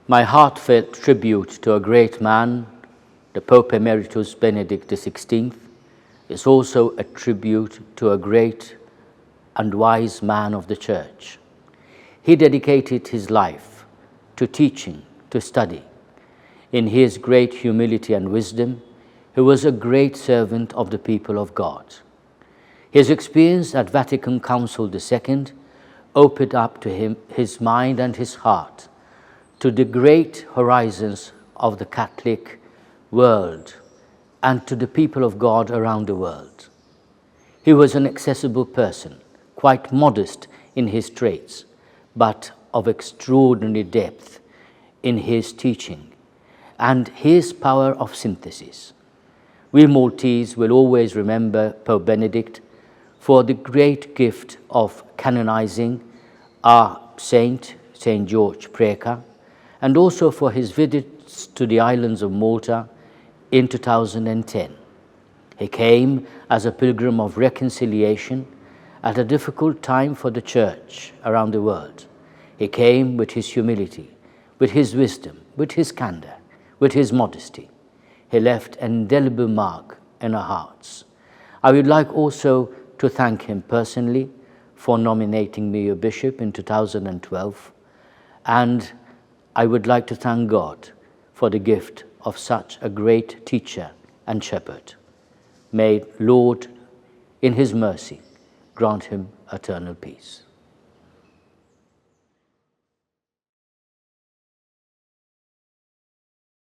My heartfelt tribute to a great man, the Pope Emeritus Benedict XVI, is also a tribute to a great and wise man of the Church. He dedicated his life to teaching, to study. In his great humility and wisdom, he was a great servant of the people of God. His experience at Vatican Council II opened up to him his mind and his heart to the great horizons of the Catholic world and to the people of God around the world. He was an accessible person, quite modest in his traits, but of extraordinary depth in his teaching and his power of synthesis. We Maltese will always remember Pope Benedict for the great gift of canonizing our saint, St. George Preca, and also for his visits to the islands of Malta in 2010. He came as a pilgrim of reconciliation at a difficult time for the Church around the world. He came with his humility, with his wisdom, with his candor, with his modesty. He left an indelible mark in our hearts. I would like also to thank him personally for nominating me a bishop in 2012, and I would like to thank God for the gift of such a great teacher and shepherd. May Lord, in his mercy, grant him eternal peace.